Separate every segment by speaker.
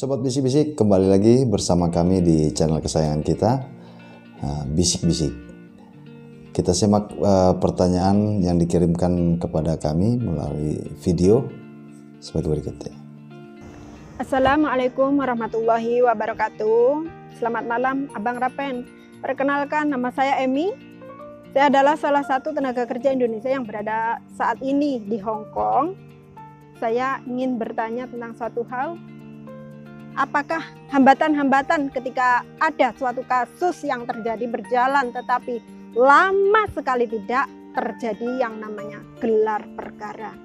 Speaker 1: Sobat Bisik-Bisik, kembali lagi bersama kami di channel kesayangan kita, Bisik-Bisik. Kita simak pertanyaan yang dikirimkan kepada kami melalui video sebagai berikutnya.
Speaker 2: Assalamualaikum warahmatullahi wabarakatuh. Selamat malam Abang Rapen. Perkenalkan, nama saya Emi. Saya adalah salah satu tenaga kerja Indonesia yang berada saat ini di Hong Kong. Saya ingin bertanya tentang suatu hal. Apakah hambatan-hambatan ketika ada suatu kasus yang terjadi berjalan tetapi lama sekali tidak terjadi yang namanya gelar perkara?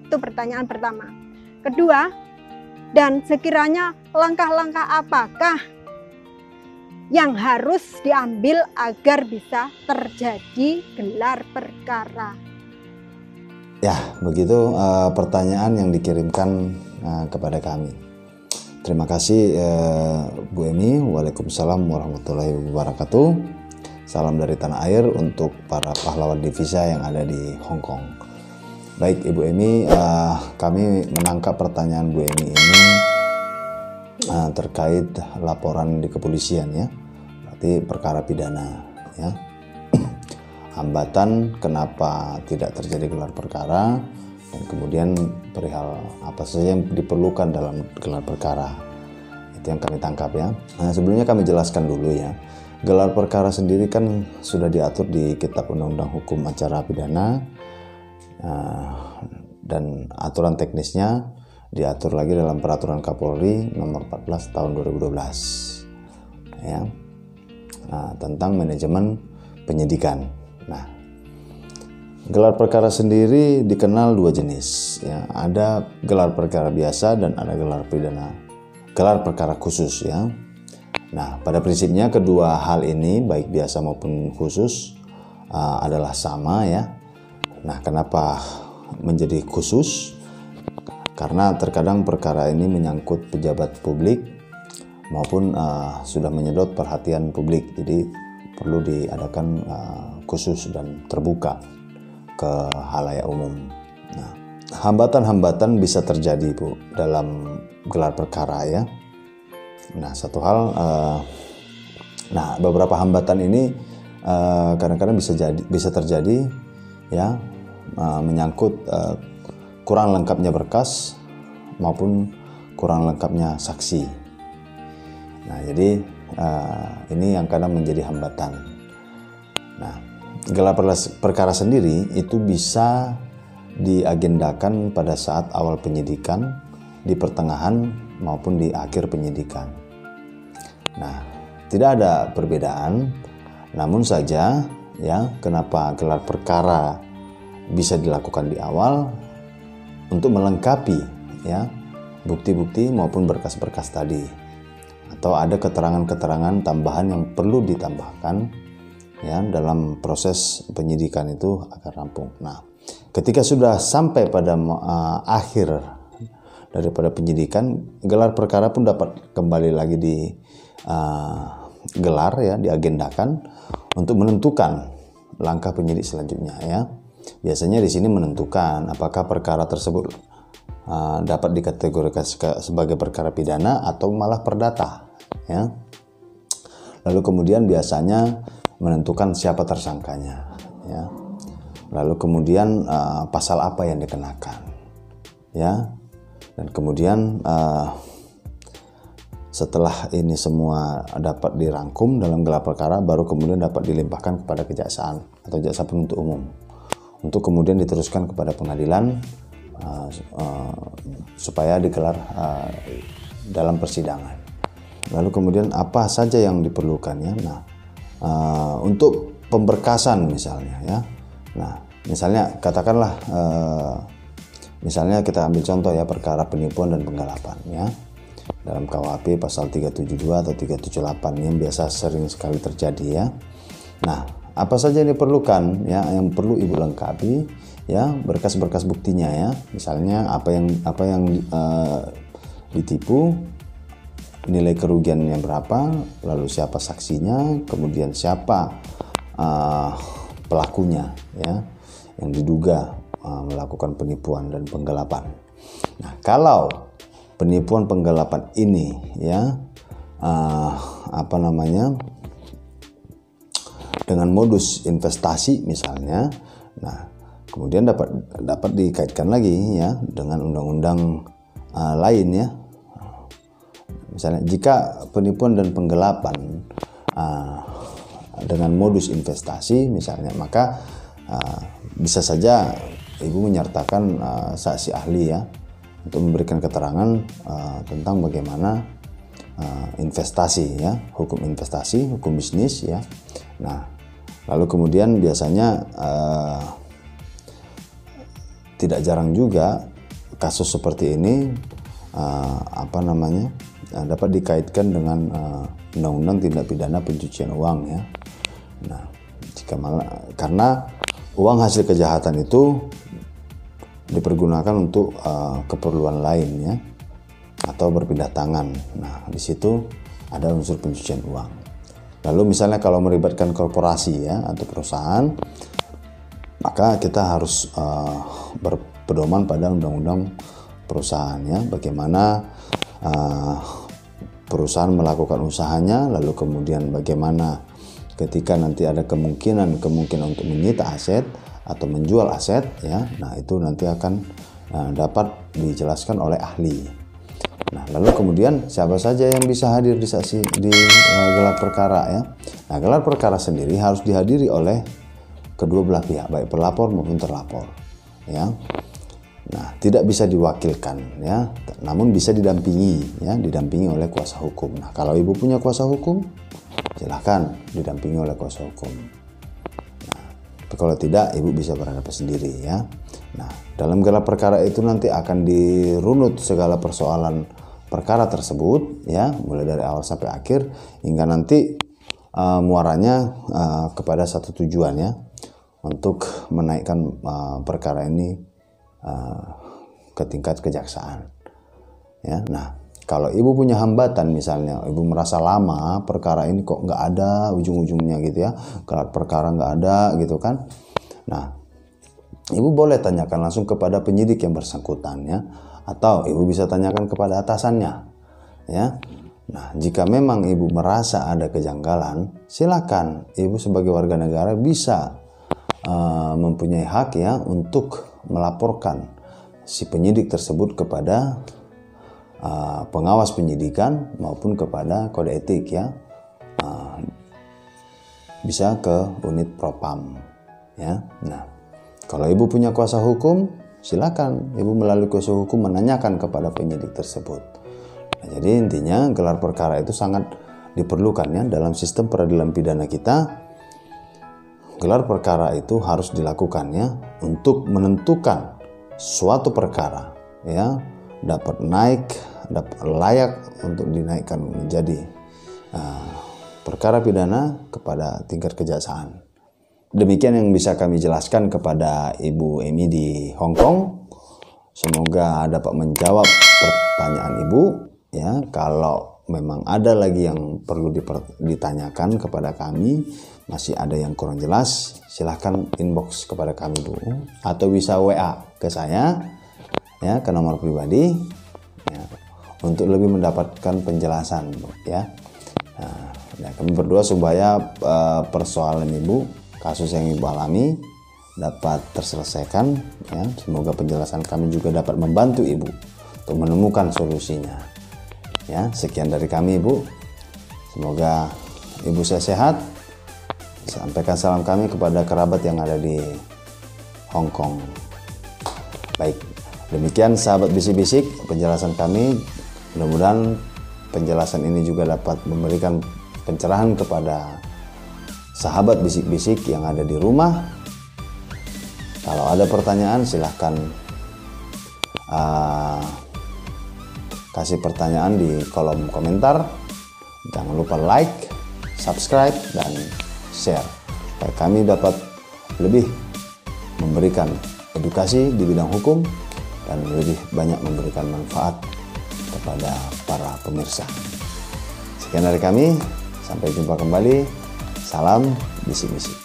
Speaker 2: Itu pertanyaan pertama. Kedua, dan sekiranya langkah-langkah apakah yang harus diambil agar bisa terjadi gelar perkara?
Speaker 1: Ya, begitu pertanyaan yang dikirimkan kepada kami. Terima kasih Bu Emi. Waalaikumsalam warahmatullahi wabarakatuh. Salam dari tanah air untuk para pahlawan divisa yang ada di Hong Kong. Baik Ibu Emi, kami menangkap pertanyaan Bu Emi ini terkait laporan di kepolisian ya. Berarti perkara pidana ya. Hambatan kenapa tidak terjadi gelar perkara, dan kemudian perihal apa saja yang diperlukan dalam gelar perkara. Itu yang kami tangkap ya. Nah, sebelumnya kami jelaskan dulu ya. Gelar perkara sendiri kan sudah diatur di Kitab Undang-Undang Hukum Acara Pidana, dan aturan teknisnya diatur lagi dalam Peraturan Kapolri Nomor 14 Tahun 2012 ya. Tentang manajemen penyidikan. Nah, gelar perkara sendiri dikenal dua jenis ya. Ada gelar perkara biasa dan ada gelar perkara khusus ya. Nah, pada prinsipnya kedua hal ini baik biasa maupun khusus adalah sama ya. Nah, kenapa menjadi khusus? Karena terkadang perkara ini menyangkut pejabat publik maupun sudah menyedot perhatian publik. Jadi perlu diadakan khusus dan terbuka ke halayak umum. Nah, hambatan-hambatan bisa terjadi Bu dalam gelar perkara ya. Nah, satu hal, beberapa hambatan ini kadang-kadang bisa terjadi ya, menyangkut kurang lengkapnya berkas maupun kurang lengkapnya saksi. Nah, jadi ini yang kadang menjadi hambatan. Nah, gelar perkara sendiri itu bisa diagendakan pada saat awal penyidikan, di pertengahan maupun di akhir penyidikan. Nah, tidak ada perbedaan, namun saja ya, kenapa gelar perkara bisa dilakukan di awal untuk melengkapi ya bukti-bukti maupun berkas-berkas tadi, atau ada keterangan-keterangan tambahan yang perlu ditambahkan ya dalam proses penyidikan itu agar rampung. Nah, ketika sudah sampai pada akhir daripada penyidikan, gelar perkara pun dapat kembali lagi digelar ya, diagendakan untuk menentukan langkah penyidik selanjutnya ya. Biasanya di sini menentukan apakah perkara tersebut dapat dikategorikan sebagai perkara pidana atau malah perdata ya. Lalu kemudian biasanya menentukan siapa tersangkanya ya. Lalu kemudian pasal apa yang dikenakan ya. Dan kemudian setelah ini semua dapat dirangkum dalam gelar perkara, baru kemudian dapat dilimpahkan kepada kejaksaan atau jaksa penuntut umum untuk kemudian diteruskan kepada pengadilan supaya digelar dalam persidangan. Lalu kemudian apa saja yang diperlukan ya. Nah, untuk pemberkasan misalnya ya. Nah, misalnya katakanlah misalnya kita ambil contoh ya, perkara penipuan dan penggelapan ya. Dalam KUHP pasal 372 atau 378 yang biasa sering sekali terjadi ya. Nah, apa saja yang diperlukan ya, yang perlu Ibu lengkapi ya, berkas-berkas buktinya ya. Misalnya apa yang ditipu, nilai kerugiannya berapa, lalu siapa saksinya, kemudian siapa pelakunya ya, yang diduga melakukan penipuan dan penggelapan. Nah, kalau penipuan penggelapan ini ya, dengan modus investasi misalnya. Nah, kemudian dapat dikaitkan lagi ya dengan undang-undang lain ya. Misalnya jika penipuan dan penggelapan dengan modus investasi misalnya, maka bisa saja ibu menyertakan saksi ahli ya untuk memberikan keterangan tentang bagaimana investasi ya, hukum investasi, hukum bisnis ya. Nah, lalu kemudian biasanya tidak jarang juga kasus seperti ini dapat dikaitkan dengan undang-undang tindak pidana pencucian uang ya. Nah, karena uang hasil kejahatan itu dipergunakan untuk keperluan lain ya, atau berpindah tangan. Nah, di situ ada unsur pencucian uang. Lalu misalnya kalau melibatkan korporasi ya atau perusahaan, maka kita harus berpedoman pada undang-undang perusahaan ya, bagaimana perusahaan melakukan usahanya, lalu kemudian bagaimana ketika nanti ada kemungkinan untuk menyita aset atau menjual aset ya. Nah, itu nanti akan dapat dijelaskan oleh ahli. Nah, lalu kemudian siapa saja yang bisa hadir di gelar perkara ya. Nah, gelar perkara sendiri harus dihadiri oleh kedua belah pihak, baik pelapor maupun terlapor ya. Nah, tidak bisa diwakilkan ya, namun bisa didampingi ya, didampingi oleh kuasa hukum. Nah, kalau ibu punya kuasa hukum, silahkan didampingi oleh kuasa hukum. Nah, tapi kalau tidak, ibu bisa berhadapan sendiri ya. Nah, dalam gelar perkara itu nanti akan dirunut segala persoalan perkara tersebut ya, mulai dari awal sampai akhir, hingga nanti muaranya kepada satu tujuan ya, untuk menaikkan perkara ini ke tingkat kejaksaan ya. Nah, kalau ibu punya hambatan, misalnya ibu merasa lama perkara ini kok nggak ada ujung-ujungnya gitu ya, gelar perkara nggak ada gitu kan. Nah, ibu boleh tanyakan langsung kepada penyidik yang bersangkutan ya, atau ibu bisa tanyakan kepada atasannya ya. Nah, jika memang ibu merasa ada kejanggalan, silakan ibu sebagai warga negara bisa mempunyai hak ya untuk melaporkan si penyidik tersebut kepada pengawas penyidikan maupun kepada kode etik ya, bisa ke unit propam ya. Nah, kalau ibu punya kuasa hukum, silakan ibu melalui kuasa hukum menanyakan kepada penyidik tersebut. Nah, jadi intinya gelar perkara itu sangat diperlukan ya dalam sistem peradilan pidana kita. Gelar perkara itu harus dilakukan ya untuk menentukan suatu perkara ya dapat layak untuk dinaikkan menjadi perkara pidana kepada tingkat kejaksaan. Demikian yang bisa kami jelaskan kepada Ibu Emi di Hong Kong. Semoga dapat menjawab pertanyaan Ibu ya. Kalau memang ada lagi yang perlu ditanyakan kepada kami, masih ada yang kurang jelas, silahkan inbox kepada kami Bu, atau bisa WA ke saya ya, ke nomor pribadi ya, untuk lebih mendapatkan penjelasan Bu ya. Nah, kami berdoa supaya persoalan Ibu, kasus yang Ibu alami dapat terselesaikan ya. Semoga penjelasan kami juga dapat membantu Ibu untuk menemukan solusinya ya. Sekian dari kami Bu, semoga Ibu sehat. Sampaikan salam kami kepada kerabat yang ada di Hong Kong. Baik, demikian sahabat bisik-bisik penjelasan kami. Mudah-mudahan penjelasan ini juga dapat memberikan pencerahan kepada sahabat bisik-bisik yang ada di rumah. Kalau ada pertanyaan, silahkan kasih pertanyaan di kolom komentar. Jangan lupa like, subscribe, dan share, supaya kami dapat lebih memberikan edukasi di bidang hukum dan lebih banyak memberikan manfaat kepada para pemirsa. Sekian dari kami, sampai jumpa kembali. Salam bisik-bisik.